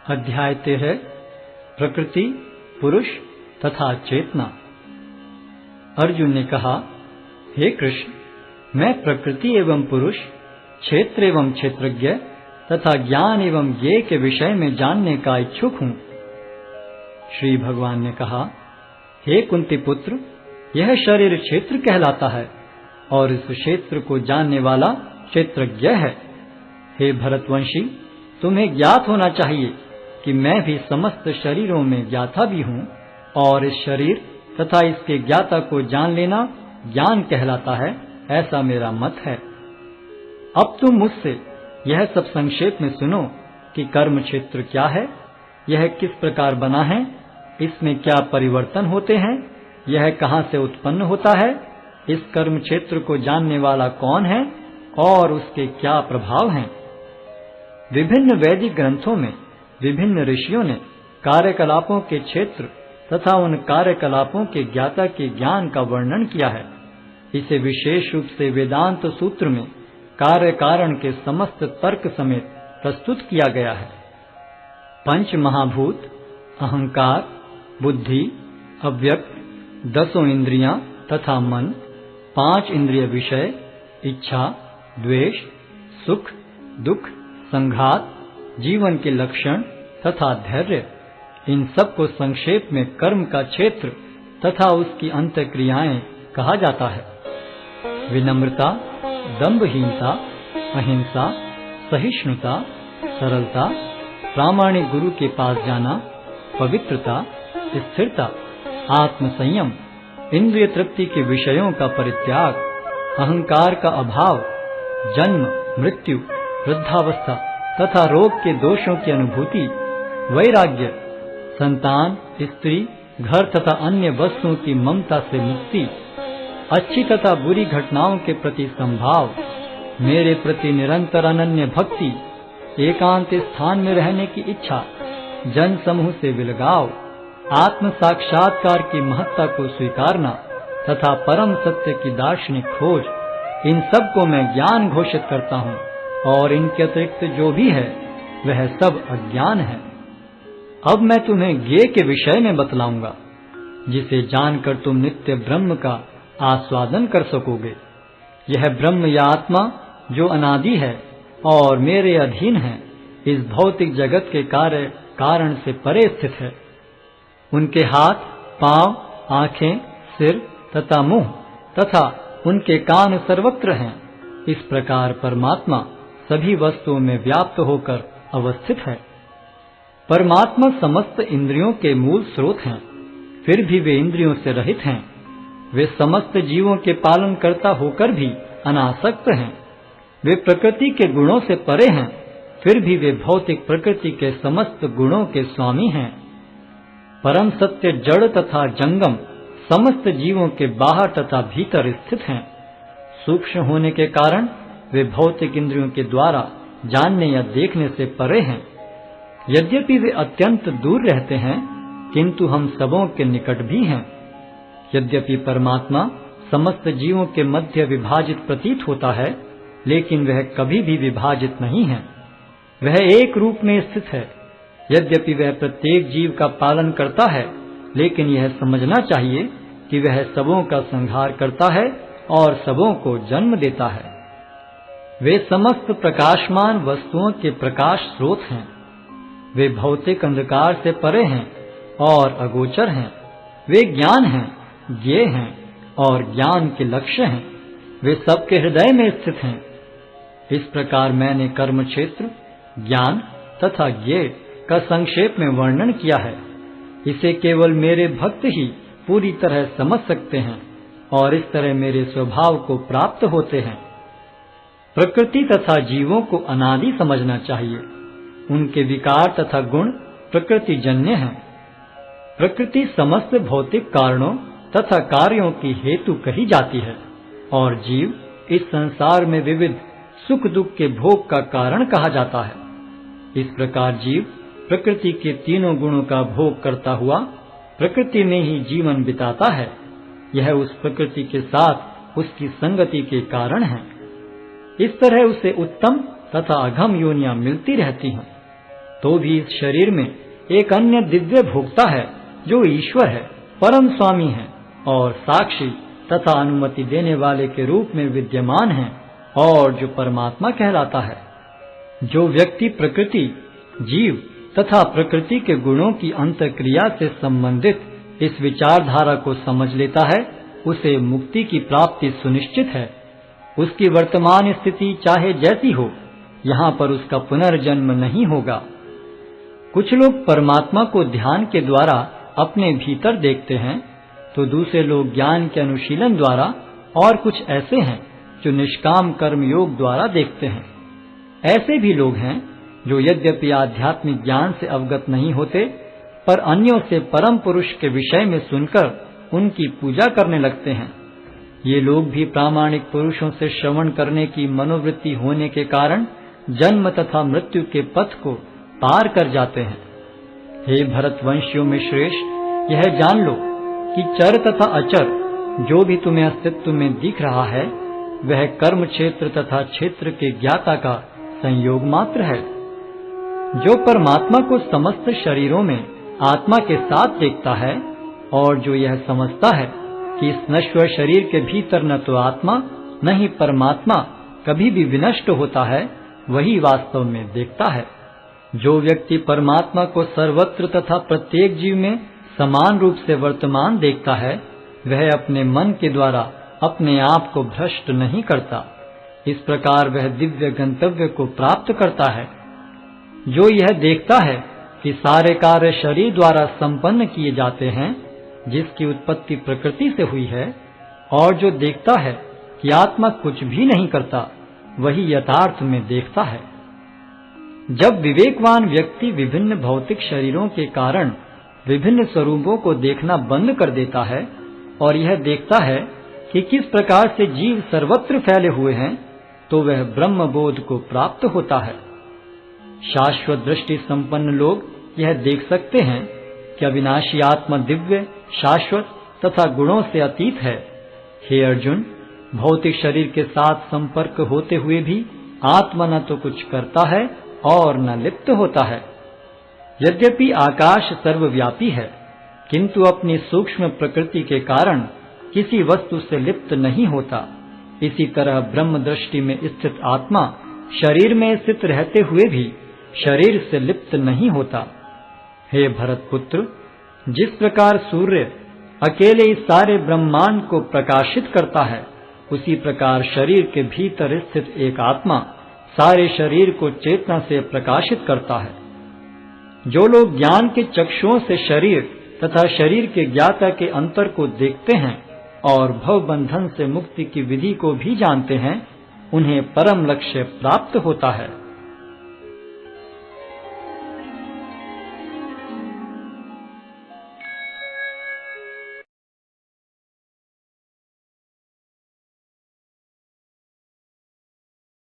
अध्याय 13 प्रकृति, पुरुष तथा चेतना। अर्जुन ने कहा, हे कृष्ण, मैं प्रकृति एवं पुरुष, क्षेत्र एवं क्षेत्रज्ञ तथा ज्ञान एवं ज्ञेय के विषय में जानने का इच्छुक हूँ। श्री भगवान ने कहा, हे कुंती पुत्र, यह शरीर क्षेत्र कहलाता है और इस क्षेत्र को जानने वाला क्षेत्रज्ञ है। हे भरतवंशी, तुम्हें ज्ञात होना चाहिए कि मैं भी समस्त शरीरों में ज्ञाता भी हूँ और इस शरीर तथा इसके ज्ञाता को जान लेना ज्ञान कहलाता है, ऐसा मेरा मत है। अब तुम मुझसे यह सब संक्षेप में सुनो कि कर्म क्षेत्र क्या है, यह किस प्रकार बना है, इसमें क्या परिवर्तन होते हैं, यह कहाँ से उत्पन्न होता है, इस कर्म क्षेत्र को जानने वाला कौन है और उसके क्या प्रभाव हैं। विभिन्न वैदिक ग्रंथों में विभिन्न ऋषियों ने कार्यकलापों के क्षेत्र तथा उन कार्यकलापों के ज्ञाता के ज्ञान का वर्णन किया है। इसे विशेष रूप से वेदांत सूत्र में कार्य कारण के समस्त तर्क समेत प्रस्तुत किया गया है। पंच महाभूत, अहंकार, बुद्धि, अव्यक्त, 10 इंद्रियां तथा मन, 5 इंद्रिय विषय, इच्छा, द्वेष, सुख, दुख, संघात, जीवन के लक्षण तथा धैर्य, इन सब को संक्षेप में कर्म का क्षेत्र तथा उसकी अंतःक्रियाएं कहा जाता है। विनम्रता, दंभहीनता, अहिंसा, सहिष्णुता, सरलता, प्रामाणिक गुरु के पास जाना, पवित्रता, स्थिरता, आत्मसंयम, इंद्रिय तृप्ति के विषयों का परित्याग, अहंकार का अभाव, जन्म, मृत्यु, वृद्धावस्था तथा रोग के दोषों की अनुभूति, वैराग्य, संतान, स्त्री, घर तथा अन्य वस्तुओं की ममता से मुक्ति, अच्छी तथा बुरी घटनाओं के प्रति संभाव, मेरे प्रति निरंतर अनन्य भक्ति, एकांत स्थान में रहने की इच्छा, जन समूह से विलगाव, आत्म साक्षात्कार की महत्ता को स्वीकारना तथा परम सत्य की दार्शनिक खोज, इन सब को मैं ज्ञान घोषित करता हूँ और इनके अतिरिक्त जो भी है वह सब अज्ञान है। अब मैं तुम्हें ज्ञेय के विषय में बतलाऊंगा, जिसे जानकर तुम नित्य ब्रह्म का आस्वादन कर सकोगे। यह ब्रह्म या आत्मा जो अनादि है और मेरे अधीन है, इस भौतिक जगत के कार्य कारण से परे स्थित है। उनके हाथ, पांव, आंखें, सिर तथा मुंह तथा उनके कान सर्वत्र हैं। इस प्रकार परमात्मा सभी वस्तुओं में व्याप्त होकर अवस्थित है। परमात्मा समस्त इंद्रियों के मूल स्रोत हैं, फिर भी वे इंद्रियों से रहित हैं। वे समस्त जीवों के पालन करता होकर भी अनासक्त हैं। वे प्रकृति के गुणों से परे हैं, फिर भी वे भौतिक प्रकृति के समस्त गुणों के स्वामी हैं। परम सत्य जड़ तथा जंगम समस्त जीवों के बाहर तथा भीतर स्थित हैं। सूक्ष्म होने के कारण वे भौतिक इंद्रियों के द्वारा जानने या देखने से परे हैं। यद्यपि वे अत्यंत दूर रहते हैं, किंतु हम सबों के निकट भी हैं। यद्यपि परमात्मा समस्त जीवों के मध्य विभाजित प्रतीत होता है, लेकिन वह कभी भी विभाजित नहीं है। वह एक रूप में स्थित है। यद्यपि वह प्रत्येक जीव का पालन करता है, लेकिन यह समझना चाहिए कि वह सबों का संहार करता है और सबों को जन्म देता है। वे समस्त प्रकाशमान वस्तुओं के प्रकाश स्रोत हैं। वे भौतिक अंधकार से परे हैं और अगोचर हैं। वे ज्ञान हैं, ज्ञेय हैं और ज्ञान के लक्ष्य हैं। वे सबके हृदय में स्थित हैं। इस प्रकार मैंने कर्म क्षेत्र, ज्ञान तथा ज्ञेय का संक्षेप में वर्णन किया है। इसे केवल मेरे भक्त ही पूरी तरह समझ सकते हैं और इस तरह मेरे स्वभाव को प्राप्त होते हैं। प्रकृति तथा जीवों को अनादि समझना चाहिए। उनके विकार तथा गुण प्रकृति जन्य हैं। प्रकृति समस्त भौतिक कारणों तथा कार्यों की हेतु कही जाती है और जीव इस संसार में विविध सुख दुख के भोग का कारण कहा जाता है। इस प्रकार जीव प्रकृति के तीनों गुणों का भोग करता हुआ प्रकृति में ही जीवन बिताता है। यह उस प्रकृति के साथ उसकी संगति के कारण है। इस तरह उसे उत्तम तथा अधम योनियां मिलती रहती हैं। तो भी इस शरीर में एक अन्य दिव्य भोक्ता है जो ईश्वर है, परम स्वामी है और साक्षी तथा अनुमति देने वाले के रूप में विद्यमान है और जो परमात्मा कहलाता है। जो व्यक्ति प्रकृति, जीव तथा प्रकृति के गुणों की अंतःक्रिया से संबंधित इस विचारधारा को समझ लेता है, उसे मुक्ति की प्राप्ति सुनिश्चित है। उसकी वर्तमान स्थिति चाहे जैसी हो, यहाँ पर उसका पुनर्जन्म नहीं होगा। कुछ लोग परमात्मा को ध्यान के द्वारा अपने भीतर देखते हैं, तो दूसरे लोग ज्ञान के अनुशीलन द्वारा, और कुछ ऐसे हैं जो निष्काम कर्म योग द्वारा देखते हैं। ऐसे भी लोग हैं जो यद्यपि आध्यात्मिक ज्ञान से अवगत नहीं होते, पर अन्यों से परम पुरुष के विषय में सुनकर उनकी पूजा करने लगते हैं। ये लोग भी प्रामाणिक पुरुषों से श्रवण करने की मनोवृत्ति होने के कारण जन्म तथा मृत्यु के पथ को पार कर जाते हैं। हे भरतवंशियों में श्रेष्ठ, यह जान लो कि चर तथा अचर जो भी तुम्हें अस्तित्व में दिख रहा है, वह कर्म क्षेत्र तथा क्षेत्र के ज्ञाता का संयोग मात्र है। जो परमात्मा को समस्त शरीरों में आत्मा के साथ देखता है और जो यह समझता है कि इस नश्वर शरीर के भीतर न तो आत्मा न ही परमात्मा कभी भी विनष्ट होता है, वही वास्तव में देखता है। जो व्यक्ति परमात्मा को सर्वत्र तथा प्रत्येक जीव में समान रूप से वर्तमान देखता है, वह अपने मन के द्वारा अपने आप को भ्रष्ट नहीं करता। इस प्रकार वह दिव्य गंतव्य को प्राप्त करता है। जो यह देखता है कि सारे कार्य शरीर द्वारा संपन्न किए जाते हैं, जिसकी उत्पत्ति प्रकृति से हुई है, और जो देखता है कि आत्मा कुछ भी नहीं करता, वही यथार्थ में देखता है। जब विवेकवान व्यक्ति विभिन्न भौतिक शरीरों के कारण विभिन्न स्वरूपों को देखना बंद कर देता है और यह देखता है कि किस प्रकार से जीव सर्वत्र फैले हुए हैं, तो वह ब्रह्म बोध को प्राप्त होता है। शाश्वत दृष्टि संपन्न लोग यह देख सकते हैं कि अविनाशी आत्मा दिव्य, शाश्वत तथा गुणों से अतीत है। हे अर्जुन, भौतिक शरीर के साथ संपर्क होते हुए भी आत्मा न तो कुछ करता है और न लिप्त होता है। यद्यपि आकाश सर्वव्यापी है, किंतु अपनी सूक्ष्म प्रकृति के कारण किसी वस्तु से लिप्त नहीं होता। इसी तरह ब्रह्म दृष्टि में स्थित आत्मा शरीर में स्थित रहते हुए भी शरीर से लिप्त नहीं होता। हे भरतपुत्र, जिस प्रकार सूर्य अकेले इस सारे ब्रह्मांड को प्रकाशित करता है, उसी प्रकार शरीर के भीतर स्थित एक आत्मा सारे शरीर को चेतना से प्रकाशित करता है। जो लोग ज्ञान के चक्षुओं से शरीर तथा शरीर के ज्ञाता के अंतर को देखते हैं और भव बंधन से मुक्ति की विधि को भी जानते हैं, उन्हें परम लक्ष्य प्राप्त होता है।